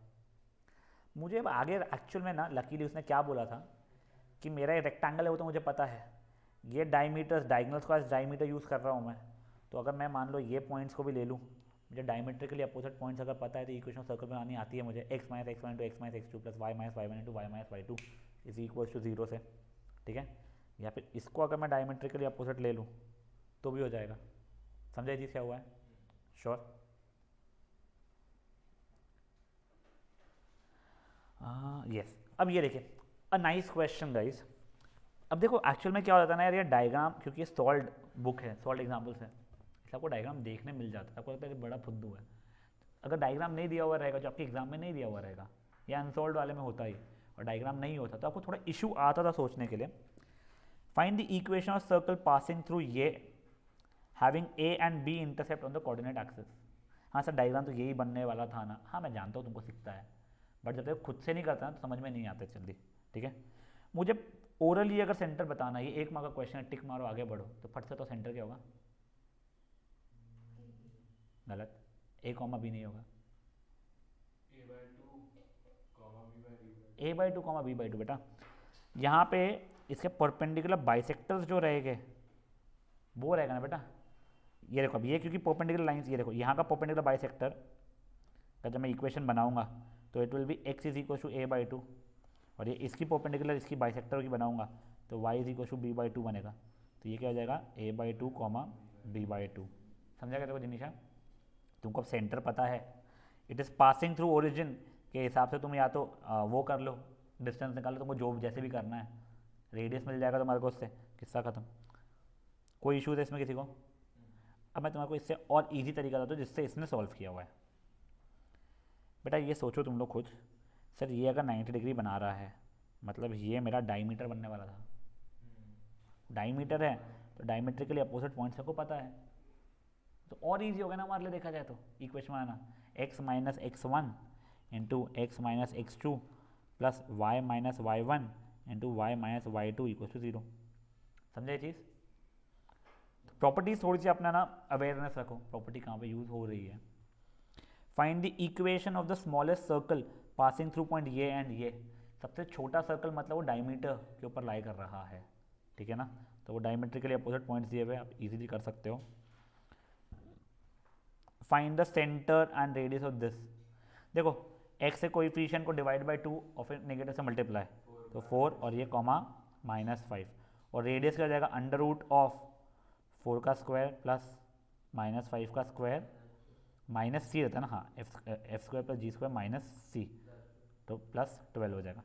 मुझे अब आगे एक्चुअल में ना लकीली उसने क्या बोला था कि मेरा एक रेक्टेंगल है, वो तो मुझे पता है, ये डायमीटर्स डायगोनल्स का डायमीटर यूज़ कर रहा हूँ मैं। तो अगर मैं मान लो ये पॉइंट्स को भी ले लूँ, मुझे डायमीट्रिकली अपोजिट पॉइंट्स अगर पता है तो इक्वेशन सर्कल बनानी आती है मुझे। x minus x1 into x minus x2 plus y minus y1 into y minus y2 is equal to 0 से, ठीक है। या फिर इसको अगर मैं डायमीट्रिकली अपोजिट ले लूँ तो भी हो जाएगा। समझे जी क्या हुआ है? श्योर? यस। अब ये देखिए, अ नाइस क्वेश्चन गाइस। अब देखो एक्चुअल में क्या होता है ना यार, ये डायग्राम क्योंकि ये सॉल्व बुक है, सॉल्व एग्जाम्पल्स है, इसलिए आपको डायग्राम देखने मिल जाता है, आपको लगता है कि बड़ा फुद्दू है। अगर डायग्राम नहीं दिया हुआ रहेगा, जो आपके एग्जाम में नहीं दिया हुआ रहेगा, या अनसॉल्व वाले में होता ही, और डायग्राम नहीं होता, तो आपको थोड़ा इशू आता था सोचने के लिए। Find the equation of circle passing through ये having A and B intercept on the coordinate axis. हाँ सर, डायग्राम तो यही बनने वाला था ना। हाँ मैं जानता हूँ तुमको सिखता है, बट जब तक खुद से नहीं करता ना तो समझ में नहीं आता जल्दी, ठीक है। मुझे ओरली अगर सेंटर बताना, ये 1 मार्क का क्वेश्चन है, टिक मारो आगे बढ़ो, तो फट से तो सेंटर क्या होगा? गलत, a कॉमा बी नहीं होगा, a/2 कॉमा b/2 बेटा। यहाँ पे इसके परपेंडिकुलर बाइसेक्टर्स जो रहेंगे वो रहेगा ना बेटा। ये देखो अब ये क्योंकि परपेंडिकुलर लाइंस, ये देखो यहाँ का परपेंडिकुलर बाइसेक्टर का जब मैं इक्वेशन बनाऊंगा तो it will be x is equal to a/2, और ये इसकी परपेंडिकुलर इसकी बाइसेक्टर की बनाऊंगा तो y is equal to b/2 बनेगा। तो ये क्या हो जाएगा, a/2 कॉमा b/2। समझा क्या देखो जिनिशा? तुमको अब सेंटर पता है, it is passing through origin के हिसाब से तुम या तो वो कर लो, डिस्टेंस निकालो, तुमको जो जैसे भी करना है, रेडियस मिल जाएगा तुम्हारे को, उससे किस्सा ख़त्म। कोई इशूज़ है इसमें किसी को? अब मैं तुम्हारे को इससे और इजी तरीका बताता हूँ जिससे इसने सॉल्व किया हुआ है। बेटा ये सोचो तुम लोग खुद, सर ये अगर 90 डिग्री बना रहा है, मतलब ये मेरा डायमीटर बनने वाला था, डायमीटर है तो डायमीटर के लिए अपोजिट पॉइंट सबको पता है, तो और इजी हो गया ना हमारे लिए देखा जाए तो इक्वेशन बनाना। x minus x one into x minus x two plus y minus y one into y minus y two equal to 0। समझे ये चीज़? तो प्रॉपर्टीज थोड़ी सी अपना ना अवेयरनेस रखो, प्रॉपर्टी कहाँ पे यूज़ हो रही है। Find the equation of the smallest circle passing through point ये एंड ये। सबसे छोटा सर्कल मतलब वो डायमीटर के ऊपर लाई कर रहा है, ठीक है ना, तो वो डायमीटर के लिए अपोजिट पॉइंट्स दिए हुए आप इजीली कर सकते हो। Find the centre and radius of this. देखो x से कोएफिशिएंट को डिवाइड बाय 2 और फिर नेगेटिव से मल्टीप्लाई, तो 4 और ये कॉमा -5, और रेडियस क्या हो जाएगा अंडर रूट ऑफ 4 का स्क्वायर प्लस -5 का स्क्वायर माइनस सी रहता है ना, हाँ एफ स्क्वायर प्लस जी स्क्वायर माइनस सी, तो प्लस 12 हो जाएगा।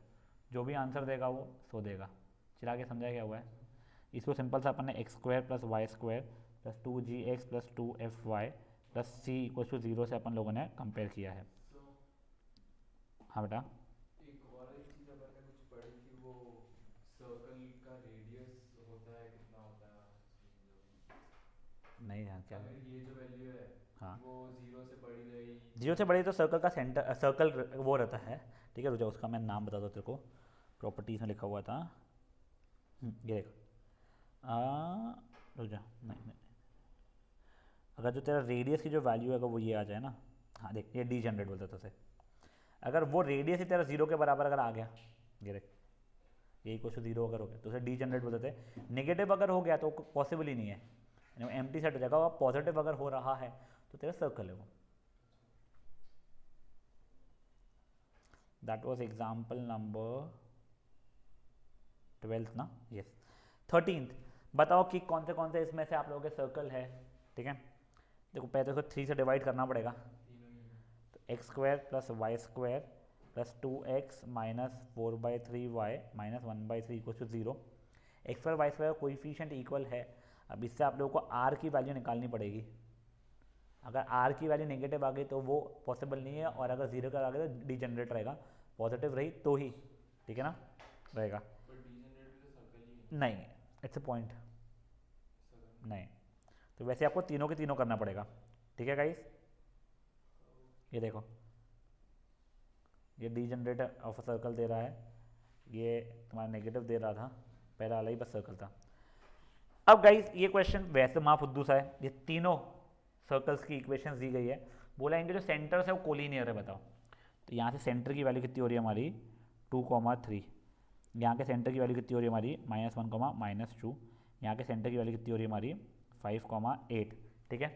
जो भी आंसर देगा वो सो देगा। चला के समझा क्या हुआ है? इसको सिंपल सा अपन ने x square plus y square plus 2gx plus 2fy plus C equal to 0 से अपन लोगों ने कंपेयर किया है। हाँ बेटा, एक और एक चीज अपन ने कुछ पढ़ी थी, वो सर्कल का रेडियस होता है कितना होता है नहीं ध्यान क्या? अगर ये जो वैल्यू है हाँ, वो 0 से बढ़ी रही, 0 से बड़ी तो सर्कल का सेंटर सर्कल वो रहता है, ठीक है। रुक जाओ, उसका मैं नाम बता दो तेरे को, प्रॉपर्टीज में लिखा हुआ था, ये देख, रुक जा, नहीं, अगर जो तेरा रेडियस की जो वैल्यू है अगर वो ये आ जाए ना, हाँ देख ये डी जनरेट बोलता था उसे, अगर वो रेडियस ही तेरा 0 के बराबर अगर आ गया, ये देख ये इक्वल टू 0 अगर हो गया तो उसे डी जनरेट बोलते थे। नेगेटिव अगर हो गया तो पॉसिबल ही नहीं है, एम्प्टी सेट हो जाएगा। और पॉजिटिव अगर हो रहा है तो तेरा सर्कल है वो। That was example number 12th ना, यस। 13th बताओ कि कौन से इसमें से आप लोगों के सर्कल है, ठीक है। देखो पहले तो इसको 3 से डिवाइड करना पड़ेगा, तो x square plus y square plus 2x minus 4/3y minus 1/3 equal to 0। X square y square coefficient equal है। अब इससे आप लोगों को r की वैल्यू निकालनी पड़ेगी। अगर r की वैल्यू नेगेटिव आ गई तो वो पॉसिबल नहीं है, और अगर 0 का आ गया तो डीजनरेट रहेगा, पॉजिटिव रही तो ही, ठीक है ना, रहेगा। नहीं, इट्स अ पॉइंट नहीं, तो वैसे आपको तीनों के तीनों करना पड़ेगा, ठीक है गाइस। ये देखो ये डी जनरेटर ऑफ सर्कल दे रहा है, ये तुम्हारा नेगेटिव दे रहा था, पहला वाला ही बस सर्कल था। अब गाइस ये क्वेश्चन वैसे माँ फुद्दू सा है, ये तीनों सर्कल्स की इक्वेशंस दी गई है, बोला इनके जो सेंटर्स है वो कोलिनियर है, बताओ। तो यहाँ से सेंटर की वैल्यू कितनी हो रही है हमारी 2,3, यहाँ के सेंटर की वैल्यू कितनी हो रही है हमारी -1, -2, यहाँ के सेंटर की वैल्यू कितनी हो रही है हमारी 5,8, ठीक है।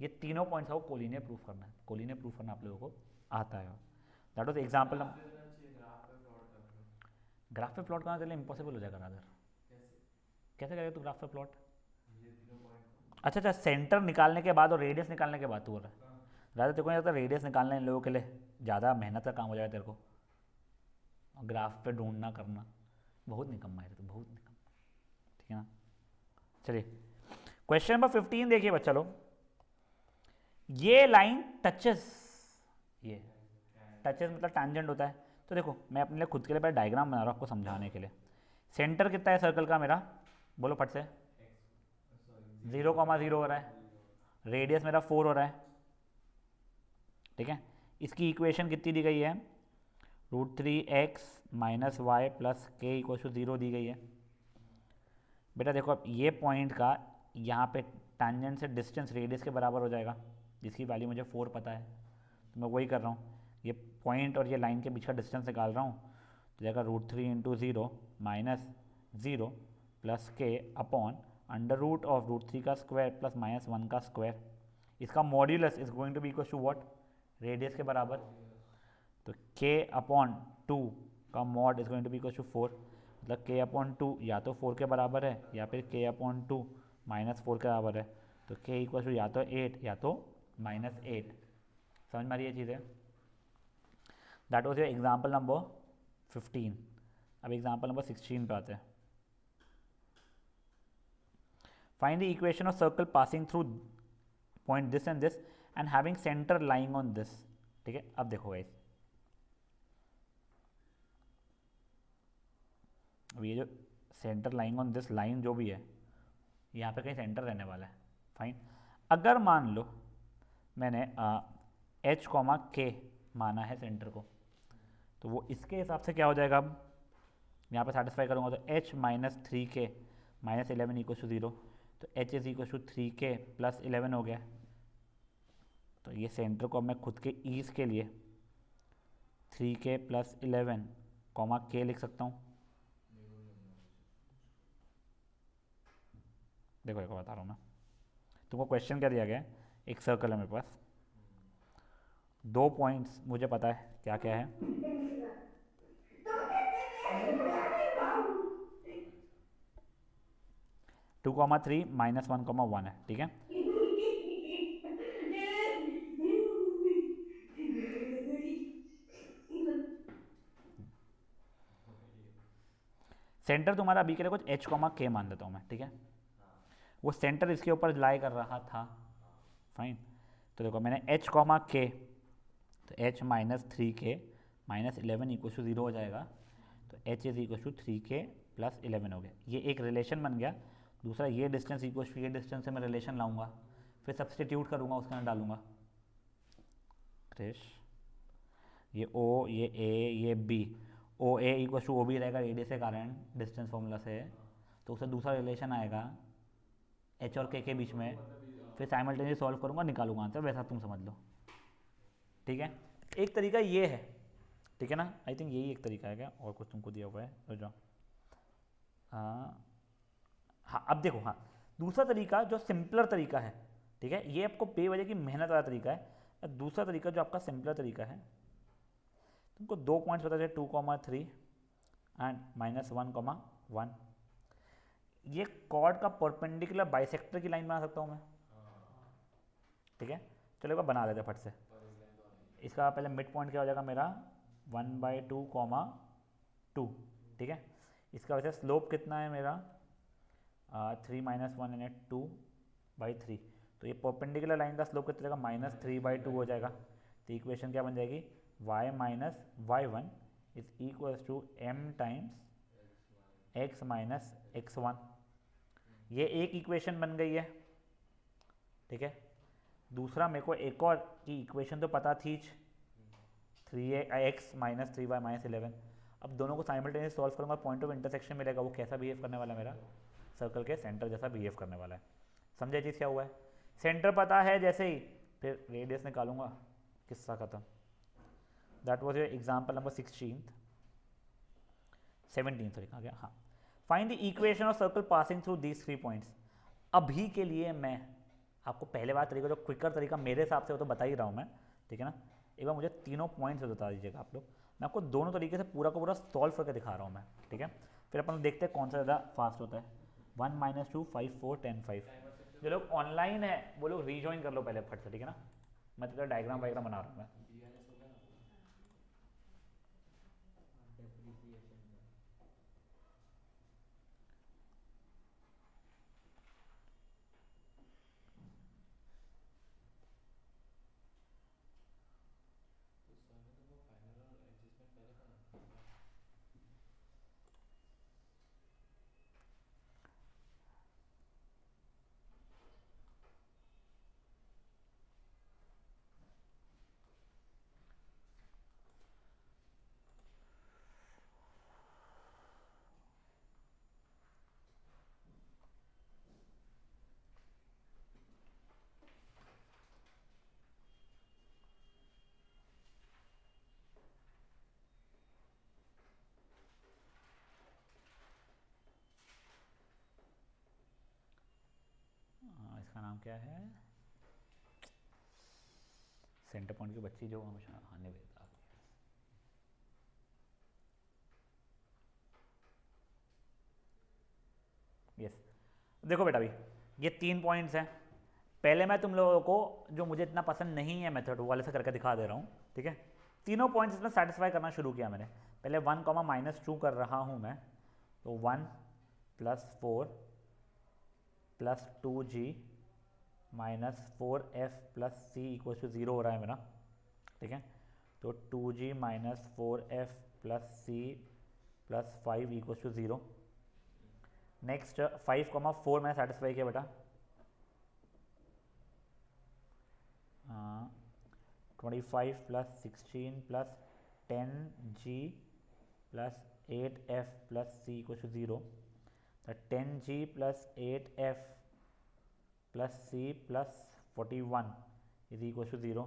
ये तीनों पॉइंट्स आपको कोलिनियर प्रूफ करना है, कोलिनियर प्रूफ करना आप लोगों को आता है। That was example number. Graph पे प्लॉट करना चले इम्पॉसिबल हो जाएगा रादर। कैसे करेगा तू ग्राफ पे प्लॉट? अच्छा, सेंटर निकालने के बाद और रेडियस निकालने के बाद तू बोल रहा है, रादर तेरे को नहीं लगता रेडियस निकालना इन लोगों के लिए ज़्यादा मेहनत का काम हो जाएगा तेरे को, और ग्राफ पे ढूंढना करना बहुत निकम्मा है, तो बहुत निकम्मा, ठीक है ना। चलिए क्वेश्चन नंबर 15 देखिए बच्चा लोग, ये लाइन टचेस, ये टचेस मतलब टैंजेंट होता है। तो देखो मैं अपने लिए खुद के लिए पहले डायग्राम बना रहा हूँ आपको समझाने के लिए। सेंटर कितना है सर्कल का मेरा, बोलो फट से, 0,0 हो रहा है, रेडियस मेरा 4 हो रहा है, ठीक है। इसकी इक्वेशन कितनी दी गई है, √3x माइनस वाई प्लस के इक्वल टू 0 दी गई है। बेटा देखो अब ये पॉइंट का यहाँ पे टैंजेंट से डिस्टेंस रेडियस के बराबर हो जाएगा, जिसकी वैल्यू मुझे 4 पता है, तो मैं वही कर रहा हूँ। ये पॉइंट और ये लाइन के बीच का डिस्टेंस निकाल रहा हूँ, तो जाएगा √3 × 0 minus 0 plus k upon under root of √3 का स्क्वायर प्लस -1 का स्क्वायर। इसका modulus is going to be equal to what, radius के बराबर, तो k अपॉन 2 का mod is going to be equal to 4, मतलब k अपॉन 2 या तो 4 के बराबर है या फिर k अपॉन 2 -4 के बराबर है, तो k इक्वल टू या तो 8 या तो -8। समझ में आ रही है चीज़ें? That was your example number 15। अब एग्जाम्पल नंबर 16 पे आते हैं। Find the equation of circle passing through point this and this and having centre lying on this. ठीक है, अब देखो गाइस, अब ये जो centre lying on this line जो भी है, यहाँ पे कहीं सेंटर रहने वाला है। फाइन, अगर मान लो मैंने h कॉमा के माना है सेंटर को, तो वो इसके हिसाब से क्या हो जाएगा, अब यहाँ पे सेटिस्फाई करूँगा तो h minus 3k minus 11 equal to 0, तो h is equal to 3k plus 11 हो गया। तो ये सेंटर को अब मैं खुद के ईज के लिए 3k प्लस 11 कॉमा k लिख सकता हूँ। देखो देखो बता रहा हूँ मैं तुमको, क्वेश्चन क्या दिया गया है, एक सर्कल है मेरे पास, 2 पॉइंट्स मुझे पता है क्या क्या है, टू कॉमा 3 माइनस 1 कॉमा 1 है। ठीक है, सेंटर तुम्हारा अभी के लिए कुछ h कॉमा के मान देता हूँ मैं। ठीक है, वो सेंटर इसके ऊपर लाई कर रहा था। फाइन, तो देखो मैंने h कॉमा के, तो h minus 3k minus 11 equal to 0 हो जाएगा, तो h is equal to 3k plus 11 हो गया। ये एक रिलेशन बन गया। दूसरा, ये डिस्टेंस इक्वल टू ये डिस्टेंस से मैं रिलेशन लाऊंगा, फिर सब्सटीट्यूट करूँगा, उसके अंदर डालूंगा क्रिश, ये o, ये a, ये b, ओ ए इक्वल टू ओ बी रहेगा रेडियस के कारण डिस्टेंस फॉर्मूला से, तो उससे दूसरा रिलेशन आएगा h और k के बीच में, फिर साइमल्टेनियसली सॉल्व करूँगा, निकालूंगा आंसर, वैसा तुम समझ लो। ठीक है, एक तरीका ये है। ठीक है ना, आई थिंक यही एक तरीका है। क्या और कुछ तुमको दिया हुआ है तो जाओ। हाँ अब देखो, हाँ दूसरा तरीका जो सिंपलर तरीका है, ठीक है, ये आपको बेवजह की मेहनत वाला तरीका है। दूसरा तरीका जो आपका सिंपलर तरीका है, तुमको 2 पॉइंट्स पता चले 2 कॉमा 3 एंड माइनस 1 कॉमा 1, ये कॉर्ड का परपेंडिकुलर बाइसेक्टर की लाइन बना सकता हूँ मैं। ठीक है, चलो एक बार बना लेते हैं फट से। इसका पहले मिड पॉइंट क्या हो जाएगा मेरा 1/2 कॉमा 2। ठीक है, इसका वैसे स्लोप कितना है मेरा 3 माइनस 1 यानी 2/3, तो ये परपेंडिकुलर लाइन का स्लोप कितना जाएगा -3/2 हो जाएगा। तो इक्वेशन क्या बन जाएगी, y minus y1 is equal to m times x minus x1। ये एक इक्वेशन बन गई है। ठीक है, दूसरा मेरे को एक और की इक्वेशन तो पता थी 3x माइनस 3y माइनस 11। अब दोनों को साइमल्टेनियस सॉल्व करूँगा, पॉइंट ऑफ इंटरसेक्शन मिलेगा, वो कैसा बिहेव करने वाला है, मेरा सर्कल के सेंटर जैसा बिहेव करने वाला है। समझे चीज़ क्या हुआ है, सेंटर पता है जैसे ही फिर रेडियस निकालूंगा, किस्सा खत्म। That was your example number 17 sorry कहाँ गया, हाँ। Find the equation of circle passing through these 3 points. अभी के लिए मैं आपको पहले बार तरीका जो क्विकर तरीका मेरे हिसाब से वो तो बता ही रहा हूँ मैं। ठीक है ना, एक बार मुझे तीनों पॉइंट्स बता दीजिएगा आप लोग, मैं आपको दोनों तरीके से पूरा का पूरा सॉल्व करके दिखा रहा हूँ मैं। ठीक है, फिर अपन देखते हैं कौन सा ज़्यादा फास्ट होता है। 1 - 2 5 4 10 5। जो लोग ऑनलाइन है वो लोग रीजॉइन कर लो पहले फट से। ठीक है ना, मैं तो डायग्राम वाइग्राम बना रहा हूँ मैं। इसका नाम क्या है, सेंटर पॉइंट की बच्ची जो हमेशा आने देता। यस, देखो बेटा, अभी ये 3 पॉइंट्स हैं। पहले मैं तुम लोगों को जो मुझे इतना पसंद नहीं है मेथड वाले से करके दिखा दे रहा हूँ। ठीक है, तीनों पॉइंट्स इसमें सेटिस्फाई करना शुरू किया मैंने। पहले 1, -2 कर रहा हूँ मैं, तो 1 + 4 + 2g - 4f + c = 0 हो रहा है मेरा, ठीक है। तो 2g - 4f + c + 5 = 0। नेक्स्ट 5, 4 मैंने सेटिस्फाई किया बेटा, 25 + 16 + 10g + 8f + c = 0। 10g + 8f + c + 41 = 0।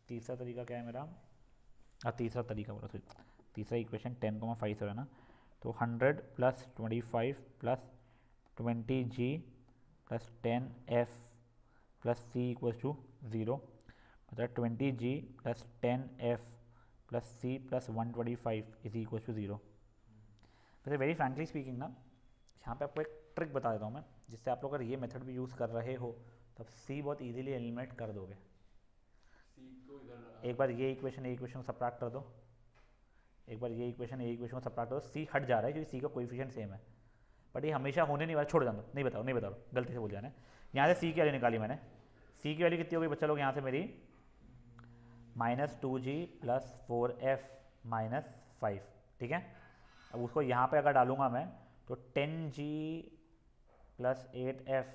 तीसरा तरीका क्या है मेरा? तीसरा तरीका बोला, सॉरी, तीसरा इक्वेशन 10,5 से है ना, तो 100 + 25 + 20g + 10f + c = 0। मतलब 20g + 10f + c + 125 = 0। वैसे वेरी फ्रैंकली स्पीकिंग ना, यहाँ पे आपको एक ट्रिक बता देता हूँ मैं, जिससे आप लोग अगर ये मेथड भी यूज़ कर रहे हो तब c बहुत इजीली एलिमिनेट कर दोगे। एक बार ये इक्वेशन को सब्ट्रैक्ट कर दो, एक बार ये इक्वेशन को सब्ट्रैक्ट कर दो, c हट जा रहा है क्योंकि c का कोएफिशिएंट सेम है, बट ये हमेशा होने नहीं वाला। छोड़ जाना, नहीं बताओ, गलती से बोल जाना। यहाँ से c की वैल्यू निकाली मैंने, c की वैल्यू कितनी होगी बच्चा लोग? यहाँ से मेरी -2g + 4f - 5, ठीक है। अब उसको यहाँ पे अगर डालूंगा मैं, तो 10g + 8f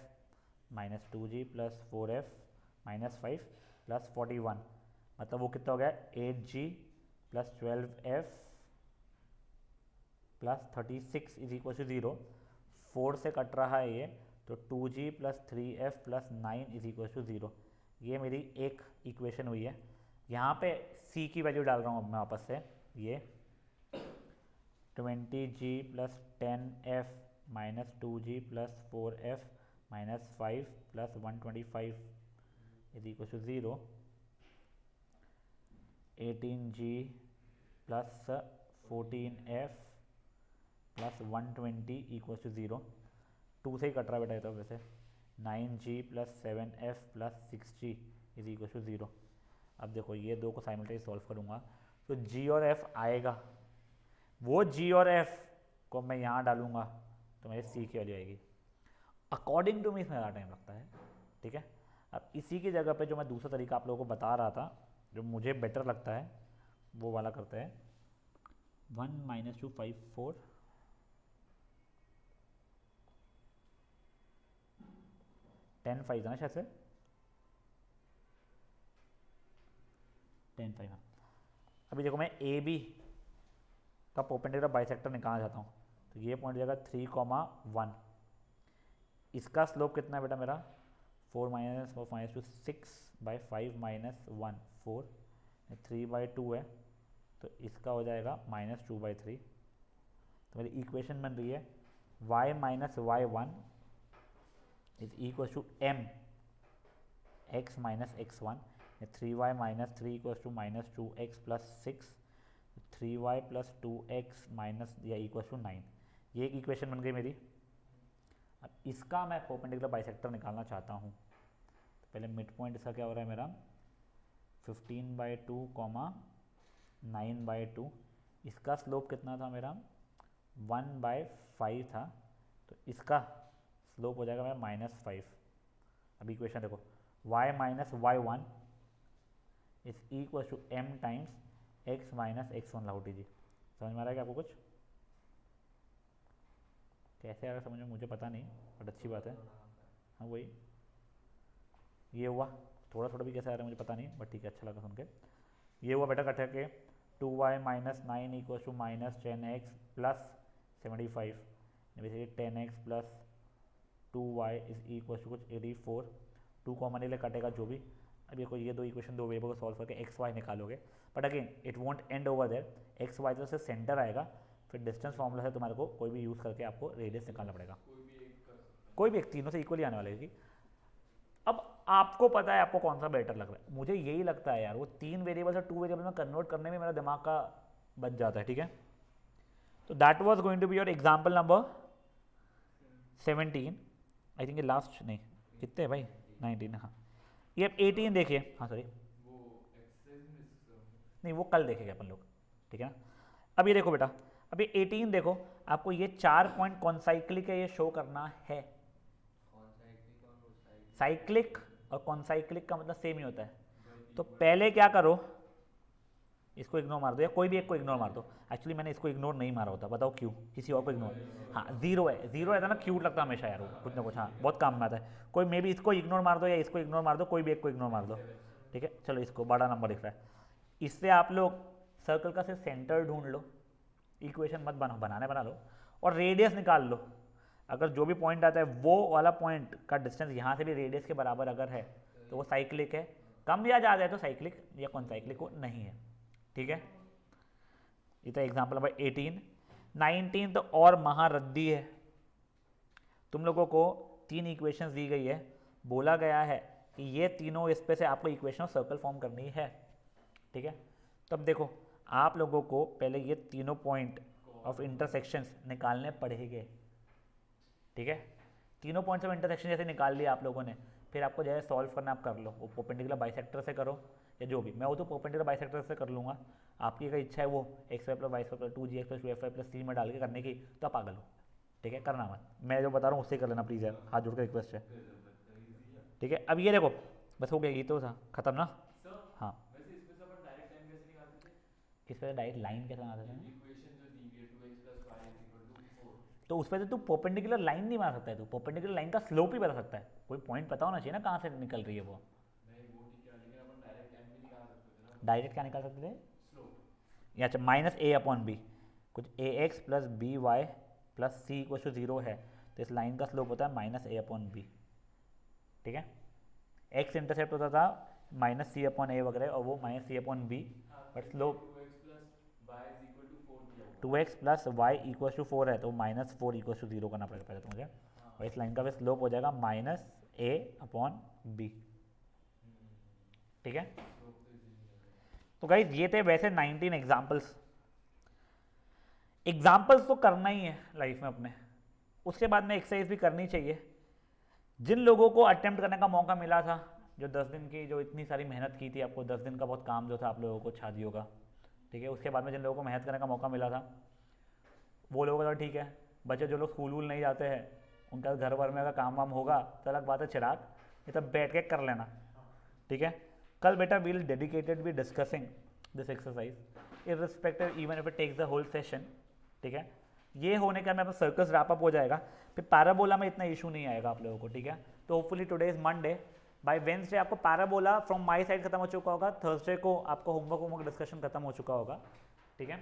- 2g + 4f - 5 + 41, मतलब वो कितना हो गया? 8g + 12f + 36 = 0। 4 से कट रहा है ये, तो 2g + 3f + 9 = 0। ये मेरी एक इक्वेशन हुई है। यहाँ पे c की वैल्यू डाल रहा हूँ अब मैं वापस से, ये 20g + 10f - 2g + 4f - 5 + 125 = 0। 18g + 14f + 120 = 0। 2 से ही कट रहा है बेटा ये तो वैसे। 9g + 7f + 6g = 0। अब देखो ये दो को साइमल्टेनियस सॉल्व करूँगा तो g और f आएगा, वो g और f को मैं यहाँ डालूंगा तो मेरे c की वैल्यू आएगी। अकॉर्डिंग टू मी इसमें ज़्यादा टाइम लगता है, ठीक है। अब इसी की जगह पे जो मैं दूसरा तरीका आप लोगों को बता रहा था, जो मुझे बेटर लगता है, वो वाला करते हैं। 1 - 2 5 4 10 5 है ना शायद से, 10 5। अभी देखो मैं ए बी का परपेंडिकुलर बाइसेक्टर निकालना चाहता हूँ, तो ये पॉइंट जाएगा 3,1। इसका स्लोप कितना है बेटा मेरा? 4 - 6/5 - 1 4, 3/2 है, तो इसका हो जाएगा -2/3। तो मेरी इक्वेशन बन रही है y - y1 = m x - x1, 3y - 3 = -2x + 6, 3y + 2x - 9। ये एक इक्वेशन बन गई मेरी। अब इसका मैं परपेंडिकुलर बाइसेक्टर निकालना चाहता हूँ, तो पहले मिड पॉइंट इसका क्या हो रहा है मेरा? 15/2, 9/2। इसका स्लोप कितना था मेरा? 1/5 था, तो इसका स्लोप हो जाएगा मेरा -5। अब इक्वेशन देखो, y - y1 = m times x - x1 Lahoti ji. समझ में आ रहा है क्या आपको कुछ? कैसे आ रहा है समझ में मुझे पता नहीं, बट अच्छी बात है। हाँ वही ये हुआ, थोड़ा थोड़ा भी कैसे आ रहा है मुझे पता नहीं, बट ठीक है, अच्छा लगा सुन के। ये हुआ बेटा कट के 2y - 9 = -10x + 75, basically 10x + 2y = कुछ 84। 2 कॉमन ले कटेगा जो भी। अब ये दो इक्वेशन दो वेरिएबल को सॉल्व करके एक्स वाई निकालोगे, but again it won't end over there. X y तो से सेंटर आएगा, फिर डिस्टेंस फॉर्मूला है तुम्हारे को कोई भी यूज़ करके आपको रेडियस निकालना पड़ेगा। कोई भी एक तीनों से इक्वली आने वाली। अब आपको पता है आपको कौन सा बेटर लग रहा है, मुझे यही लगता है यार, वो 3 वेरिएबल से 2 वेरिएबल में कन्वर्ट करने में मेरा दिमाग का बच जाता है, ठीक है। तो that was going to be your example number 17। I think ये लास्ट नहीं, कितने भाई 19। हाँ ये 18 देखिए, हाँ सॉरी वो एक्सरसाइज में नहीं वो कल देखेंगे अपन लोग, ठीक है ना। अब ये देखो बेटा, अब ये 18 देखो, आपको ये 4 पॉइंट कौन साइक्लिक है ये शो करना है। साइक्लिक और कॉन्साइक्लिक का मतलब सेम ही होता है। तो पहले क्या करो, इसको इग्नोर मार दो या कोई भी एक को इग्नोर मार दो। एक्चुअली मैंने इसको इग्नोर नहीं मारा होता, बताओ क्यों, किसी और को इग्नोर। हाँ जीरो है, जीरो रहता है ना, क्यूट लगता है हमेशा यार वो, कुछ ना कुछ, हाँ बहुत काम में आता है। कोई मे भी इसको इग्नोर मार दो या इसको इग्नोर मार दो, कोई भी एक को इग्नोर मार दो, ठीक है। चलो इसको बड़ा नंबर दिख रहा है, इससे आप लोग सर्कल का सिर्फ सेंटर ढूंढ लो, इक्वेशन मत बना लो, और रेडियस निकाल लो। अगर जो भी पॉइंट आता है वो वाला पॉइंट का डिस्टेंस यहाँ से भी रेडियस के बराबर अगर है तो वो साइक्लिक है, कम या ज़्यादा है तो साइक्लिक या कॉन्साइक्लिक वो नहीं है, ठीक है। ये तो एग्जाम्पल नंबर 18। 19 तो और महारद्दी है। तुम लोगों को 3 इक्वेशंस दी गई है, बोला गया है कि ये तीनों इस पे से आपको इक्वेशन ऑफ सर्कल फॉर्म करनी है, ठीक है। तब देखो आप लोगों को पहले ये तीनों पॉइंट ऑफ इंटरसेक्शंस निकालने पड़ेंगे, ठीक है। तीनों पॉइंट्स ऑफ इंटरसेक्शन जैसे निकाल लिया आप लोगों ने, फिर आपको जैसे सॉल्व करना आप कर लो, वो परपेंडिकुलर बाइसेक्टर से करो या जो भी, मैं वो तो परपेंडिकुलर बाइसेक्टर से कर लूँगा। आपकी अगर इच्छा है वो x y plus y square plus 2gx plus 2fy plus 3 में डाल के करने की, तो आप पागल हो, ठीक है, करना मत। मैं जो बता रहा हूँ उससे कर लेना प्लीज़ यार, हाथ जोड़ के रिक्वेस्ट है, ठीक है। अब ये देखो बस हो गया, ये तो था खत्म ना। हाँ इस पर डायरेक्ट लाइन कैसे बनाते हैं, तो उस पर तो तू परपेंडिकुलर लाइन नहीं बना सकता है, तू परपेंडिकुलर लाइन का स्लोप ही बता सकता है, कोई पॉइंट पता होना चाहिए ना कहाँ से निकल रही है वो। डायरेक्ट क्या निकाल सकते थे, या अच्छा माइनस ए अपॉन बी, कुछ A X plus B Y plus C equal to 0 है, तो इस लाइन का स्लोप होता है माइनस ए अपॉन बी, ठीक है। एक्स इंटरसेप्ट होता था माइनस सी अपॉन ए वगैरह, और वो minus c upon b, but slope 2x plus y equal to 4 है, तो माइनस 4 इक्वल टू 0 करना पड़ेगा पहले तो मुझे, और इस लाइन का फिर स्लोप हो जाएगा माइनस ए अपॉन बी, ठीक है। तो गाइस ये थे वैसे 19 एग्जाम्पल्स तो करना ही है लाइफ में अपने, उसके बाद में एक्सरसाइज भी करनी चाहिए। जिन लोगों को अटेम्प्ट करने का मौका मिला था, जो 10 दिन की जो इतनी सारी मेहनत की थी, आपको 10 दिन का बहुत काम जो था आप लोगों को शादियों का, ठीक है, उसके बाद में जिन लोगों को मेहनत करने का मौका मिला था वो लोगों का तो ठीक है। बच्चे जो लोग स्कूल वूल नहीं जाते हैं, उनका घर भर में अगर काम वाम होगा तो अलग बात है, चिराग ये तो बैठ के कर लेना, ठीक है। कल बेटा we'll dedicated be discussing this exercise irrespective even if it takes the whole session, ठीक है। ये होने के बाद में सर्कस रैप अप हो जाएगा, फिर पैराबोला में इतना इशू नहीं आएगा आप लोगों को, ठीक है। तो hopefully today is Monday, by Wednesday आपको पैराबोला फ्रॉम माय साइड खत्म हो चुका होगा, थर्सडे को आपको होमवर्क डिस्कशन खत्म हो चुका होगा, ठीक है।